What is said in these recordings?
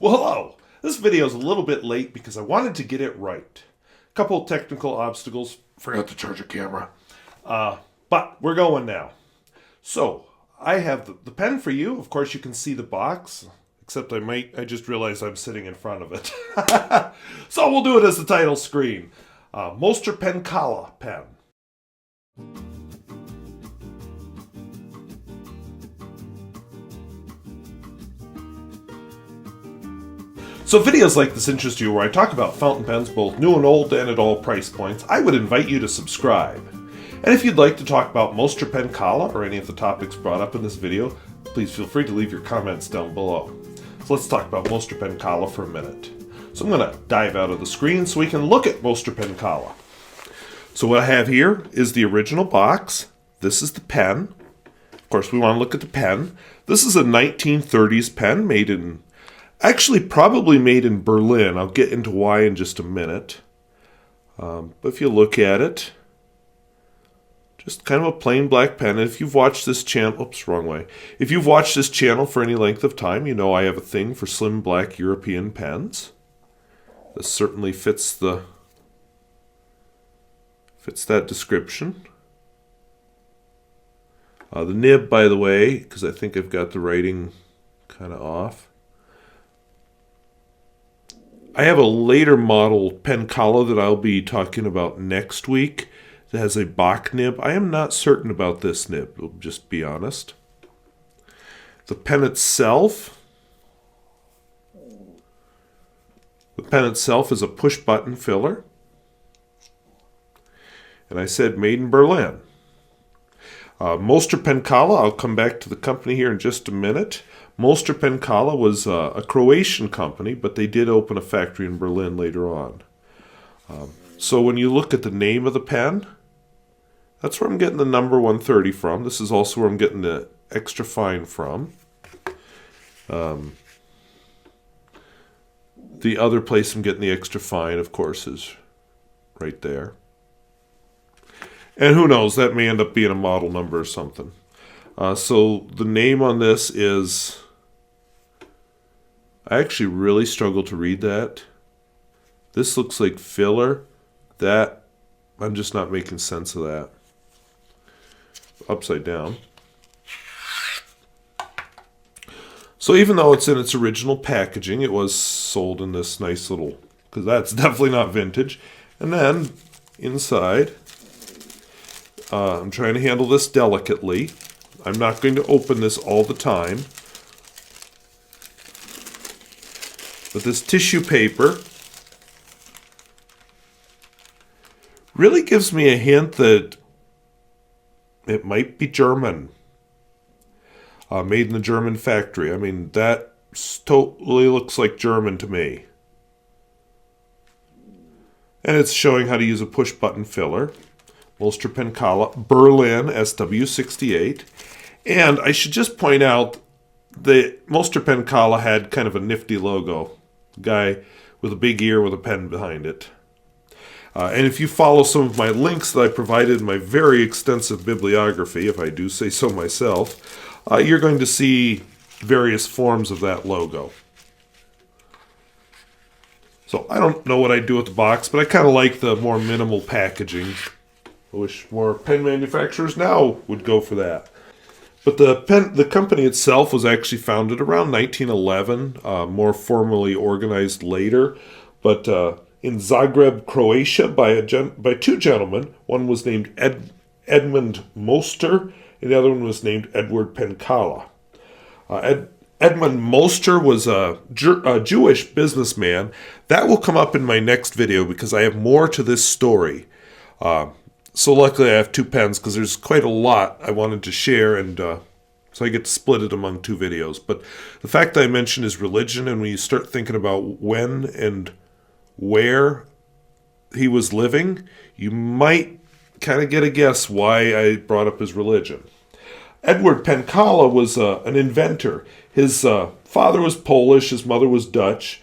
Well, hello. This video is a little bit late because I wanted to get it right. A couple of technical obstacles. Forgot to charge a camera. But we're going now. So, I have the pen for you. Of course, you can see the box. Except I just realized I'm sitting in front of it. So we'll do it as the title screen. Moster-Penkala pen. So videos like this interest you where I talk about fountain pens, both new and old and at all price points, I would invite you to subscribe. And if you'd like to talk about Moster-Penkala or any of the topics brought up in this video, please feel free to leave your comments down below. So let's talk about Moster-Penkala for a minute. So I'm going to dive out of the screen so we can look at Moster-Penkala. So what I have here is the original box. This is the pen. Of course, we want to look at the pen. This is a 1930s pen probably made in Berlin. I'll get into why in just a minute. But if you look at it, just kind of a plain black pen. And if you've watched this channel, oops, wrong way. If you've watched this channel for any length of time, you know I have a thing for slim black European pens. This certainly fits that description. The nib, by the way, because I think I've got the writing kind of off. I have a later model Penkala that I'll be talking about next week that has a Bach nib. I am not certain about this nib, I'll just be honest. The pen itself is a push-button filler. And I said made in Berlin. Moster-Penkala, I'll come back to the company here in just a minute. Moster-Penkala was a Croatian company, but they did open a factory in Berlin later on. So when you look at the name of the pen, that's where I'm getting the number 130 from. This is also where I'm getting the extra fine from. The other place I'm getting the extra fine, of course, is right there. And who knows, that may end up being a model number or something. So the name on this is... I actually really struggle to read that. This looks like filler. That, I'm just not making sense of that. Upside down. So even though it's in its original packaging, it was sold in this nice little... because that's definitely not vintage. And then, inside... I'm trying to handle this delicately. I'm not going to open this all the time. But this tissue paper really gives me a hint that it might be German. Made in the German factory. I mean, that totally looks like German to me. And it's showing how to use a push-button filler. Moster-Penkala, Berlin SW68. And I should just point out that Moster-Penkala had kind of a nifty logo. Guy with a big ear with a pen behind it. And if you follow some of my links that I provided in my very extensive bibliography, if I do say so myself, you're going to see various forms of that logo. So I don't know what I'd do with the box, but I kind of like the more minimal packaging. I wish more pen manufacturers now would go for that. But the company itself was actually founded around 1911, more formally organized later. But in Zagreb, Croatia, by two gentlemen. One was named Edmund Moster, and the other one was named Edward Penkala. Edmund Moster was a Jewish businessman. That will come up in my next video because I have more to this story. So luckily I have two pens because there's quite a lot I wanted to share, and so I get to split it among two videos. But the fact that I mentioned is religion, and when you start thinking about when and where he was living, you might kind of get a guess why I brought up his religion. Edward Penkala was an inventor. His father was Polish, his mother was Dutch.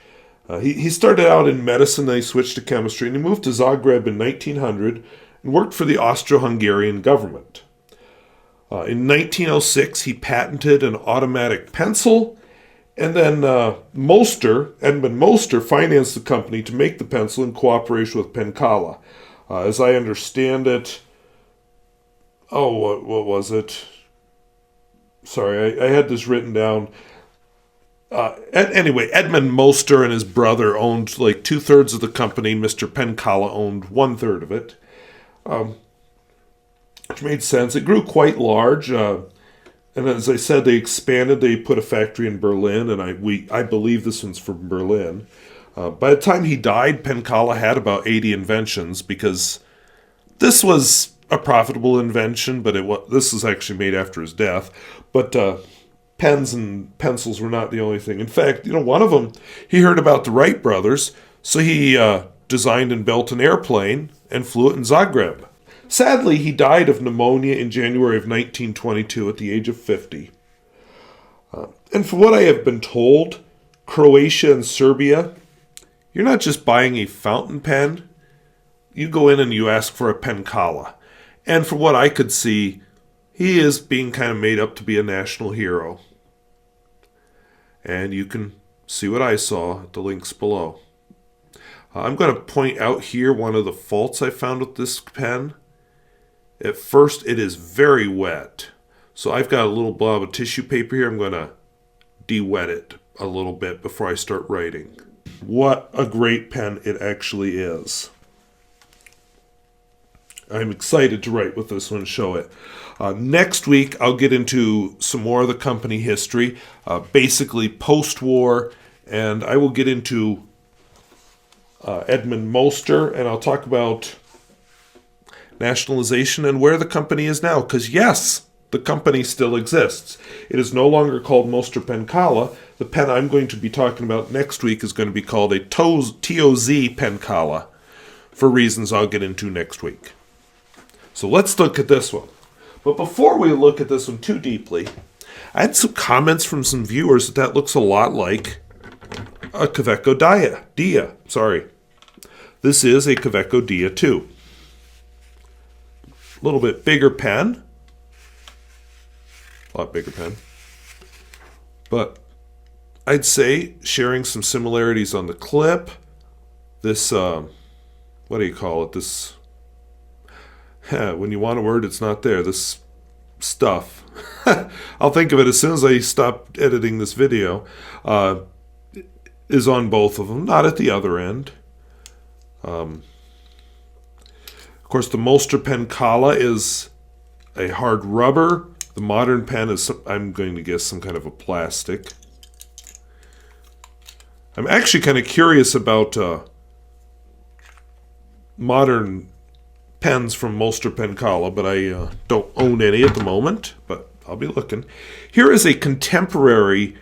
He started out in medicine, then he switched to chemistry, and he moved to Zagreb in 1900 and worked for the Austro-Hungarian government. In 1906, he patented an automatic pencil, And then Edmund Moster, financed the company to make the pencil in cooperation with Penkala. As I understand it, what was it? Sorry, I had this written down. Anyway, Edmund Moster and his brother owned like 2/3 of the company. Mr. Penkala owned 1/3 of it, which made sense. It grew quite large. And as I said, they expanded. They put a factory in Berlin, and I believe this one's from Berlin. By the time he died, Penkala had about 80 inventions, because this was a profitable invention, but this was actually made after his death. But pens and pencils were not the only thing. In fact, one of them, he heard about the Wright brothers, so he designed and built an airplane and flew it in Zagreb. Sadly, he died of pneumonia in January of 1922 at the age of 50. And from what I have been told, Croatia and Serbia, you're not just buying a fountain pen. You go in and you ask for a Penkala. And from what I could see, he is being kind of made up to be a national hero. And you can see what I saw at the links below. I'm going to point out here one of the faults I found with this pen. At first, it is very wet. So I've got a little blob of tissue paper here. I'm going to de-wet it a little bit before I start writing. What a great pen it actually is. I'm excited to write with this one and show it. Next week, I'll get into some more of the company history, basically post-war, and I will get into Edmund Moster, and I'll talk about nationalization and where the company is now. Because yes, the company still exists. It is no longer called Moster-Penkala. The pen I'm going to be talking about next week is going to be called a TOZ Penkala, for reasons I'll get into next week. So let's look at this one. But before we look at this one too deeply, I had some comments from some viewers that looks a lot like a Kaweco Dia. Sorry. This is a Kaweco Dia 2. A little bit bigger pen. A lot bigger pen. But I'd say sharing some similarities on the clip. This, what do you call it? This, when you want a word, it's not there. This stuff. I'll think of it as soon as I stop editing this video. Is on both of them, not at the other end. Of course, the Moster-Penkala is a hard rubber. The modern pen is, I'm going to guess, some kind of a plastic. I'm actually kind of curious about modern pens from Moster-Penkala, but I don't own any at the moment, but I'll be looking. Here is a contemporary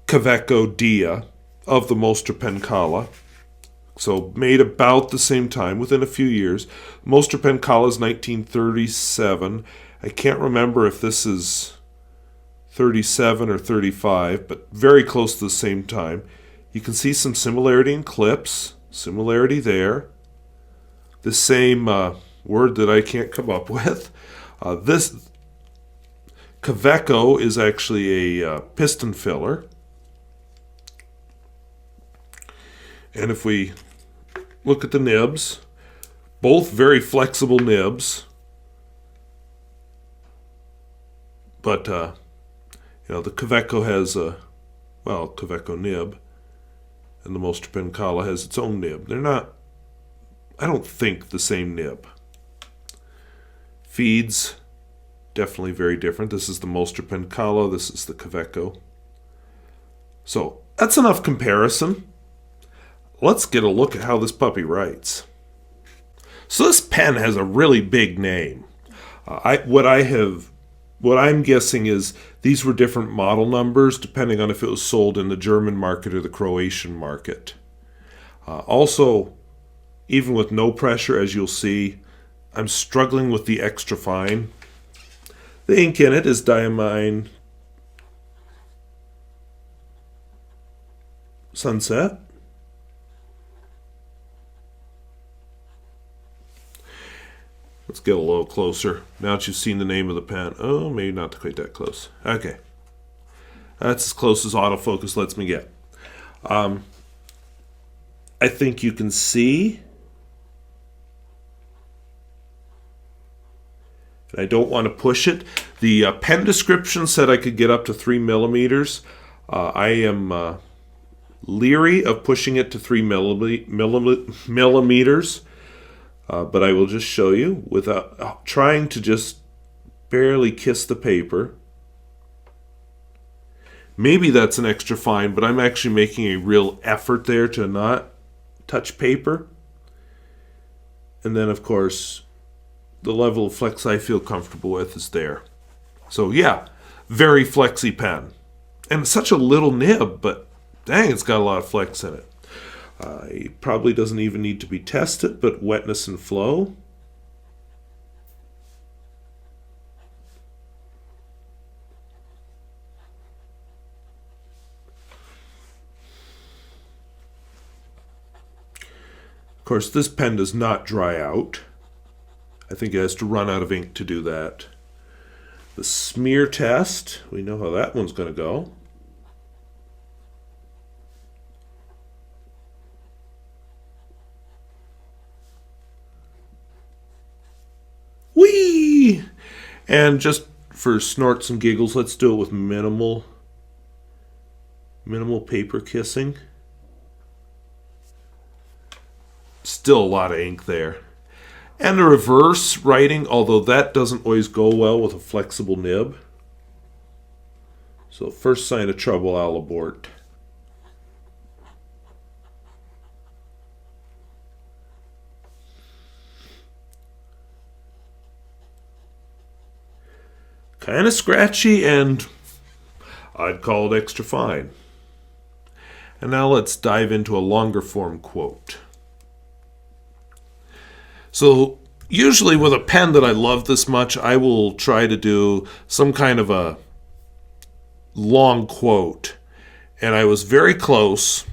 Kaweco Dia of the Moster-Penkala. So made about the same time, within a few years. Moster-Penkala is 1937. I can't remember if this is 37 or 35, but very close to the same time. You can see some similarity in clips, similarity there. The same word that I can't come up with. This Kaweco is actually a piston filler. And if we look at the nibs, both very flexible nibs. But, the Kaweco has a, Kaweco nib, and the Moster-Penkala has its own nib. They're not, I don't think, the same nib. Feeds, definitely very different. This is the Moster-Penkala, this is the Kaweco. So, that's enough comparison. Let's get a look at how this puppy writes. So this pen has a really big name. What I'm guessing is these were different model numbers depending on if it was sold in the German market or the Croatian market. Also, even with no pressure, as you'll see, I'm struggling with the extra fine. The ink in it is Diamine Sunset. Let's get a little closer. Now that you've seen the name of the pen. Oh, maybe not quite that close. Okay. That's as close as autofocus lets me get. I think you can see. And I don't want to push it. The pen description said I could get up to 3 millimeters. I am leery of pushing it to 3 millimeters. But I will just show you without trying to just barely kiss the paper. Maybe that's an extra fine, but I'm actually making a real effort there to not touch paper. And then, of course, the level of flex I feel comfortable with is there. So yeah, very flexy pen. And it's such a little nib, but dang, it's got a lot of flex in it. It probably doesn't even need to be tested, but wetness and flow. Of course, this pen does not dry out. I think it has to run out of ink to do that. The smear test, we know how that one's going to go. Whee! And just for snorts and giggles, let's do it with minimal paper kissing. Still a lot of ink there. And the reverse writing, although that doesn't always go well with a flexible nib. So first sign of trouble, I'll abort. Kind of scratchy, and I'd call it extra fine. And now let's dive into a longer form quote. So usually with a pen that I love this much, I will try to do some kind of a long quote. And I was very close.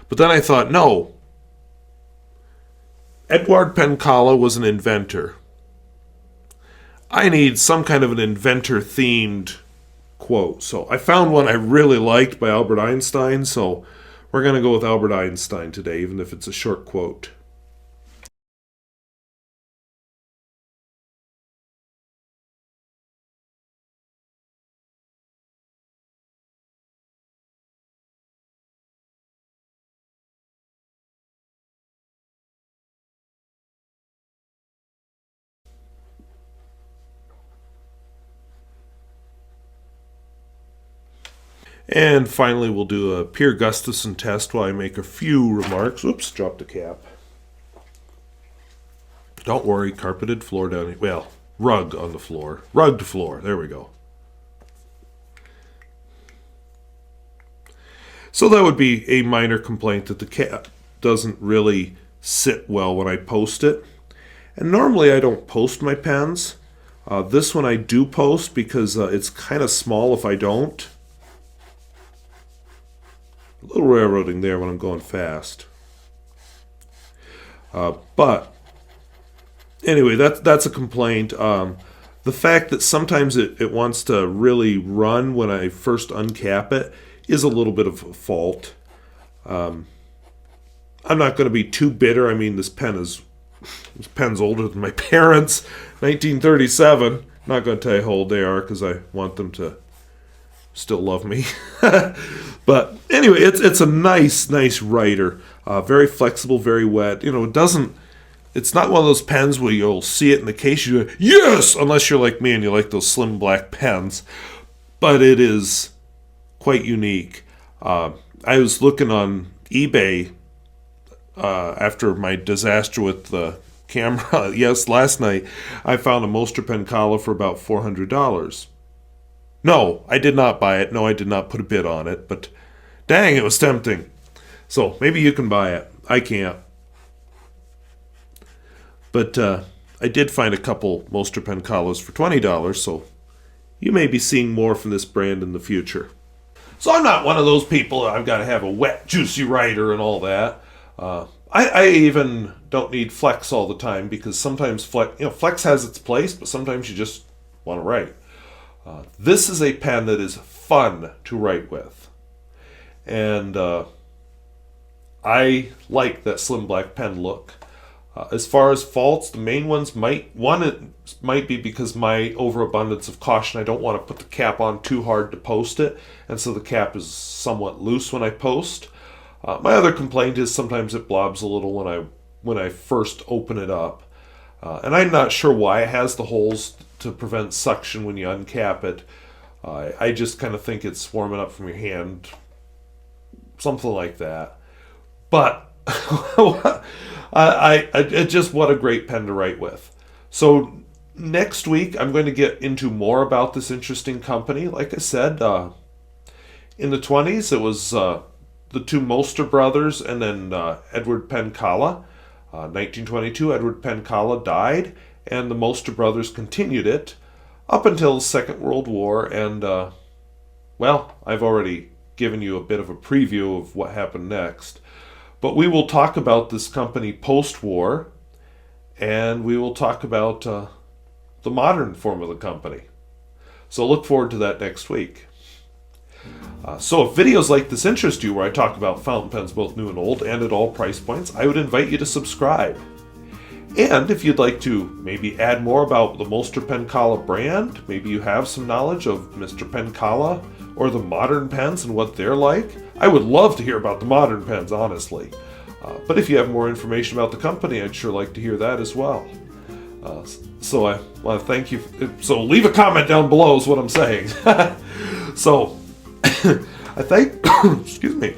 But then I thought, no. Moster-Penkala was an inventor. I need some kind of an inventor-themed quote. So I found one I really liked by Albert Einstein, so we're going to go with Albert Einstein today, even if it's a short quote. And finally, we'll do a Pierre Gustafson test while I make a few remarks. Oops, dropped the cap. Don't worry, carpeted floor down here. Well, rug on the floor. Rugged floor. There we go. So that would be a minor complaint that the cap doesn't really sit well when I post it. And normally I don't post my pens. This one I do post because it's kind of small if I don't. A little railroading there when I'm going fast. But anyway, that's a complaint. The fact that sometimes it wants to really run when I first uncap it is a little bit of a fault. I'm not going to be too bitter. I mean, this pen's older than my parents. 1937. Not going to tell you how old they are because I want them to still love me. But anyway, it's a nice writer. Very flexible, very wet. You know, it's not one of those pens where you'll see it in the case, you go, yes, unless you're like me and you like those slim black pens. But it is quite unique. I was looking on eBay after my disaster with the camera. Yes, last night I found a Moster-Penkala for about $400. No, I did not buy it. No, I did not put a bid on it. But dang, it was tempting. So maybe you can buy it. I can't. But I did find a couple Moster-Penkalas for $20, so you may be seeing more from this brand in the future. So I'm not one of those people I've got to have a wet, juicy writer and all that. I even don't need flex all the time because sometimes flex has its place, but sometimes you just want to write. This is a pen that is fun to write with. And I like that slim black pen look. As far as faults, the main ones might be because my overabundance of caution. I don't want to put the cap on too hard to post it, and so the cap is somewhat loose when I post. My other complaint is sometimes it blobs a little when I first open it up, and I'm not sure why it has the holes to prevent suction when you uncap it. I just kind of think it's warming up from your hand, something like that. But what a great pen to write with. So next week I'm going to get into more about this interesting company. Like I said, in the 1920s it was the two Moster brothers and then Edward Penkala. 1922, Edward Penkala died, and the Moster brothers continued it up until the Second World War. And I've already given you a bit of a preview of what happened next. But we will talk about this company post-war, and we will talk about the modern form of the company. So look forward to that next week. So if videos like this interest you, where I talk about fountain pens both new and old and at all price points, I would invite you to subscribe. And if you'd like to maybe add more about the Moster-Penkala brand, maybe you have some knowledge of Mr. Penkala or the modern pens and what they're like, I would love to hear about the modern pens, honestly. But if you have more information about the company, I'd sure like to hear that as well. So I want to thank you. So leave a comment down below is what I'm saying. So I thank, excuse me,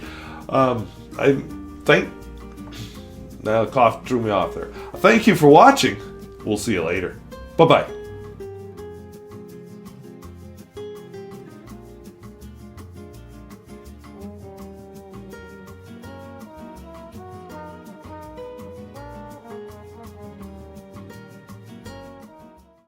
now the cough threw me off there. Thank you for watching. We'll see you later. Bye-bye.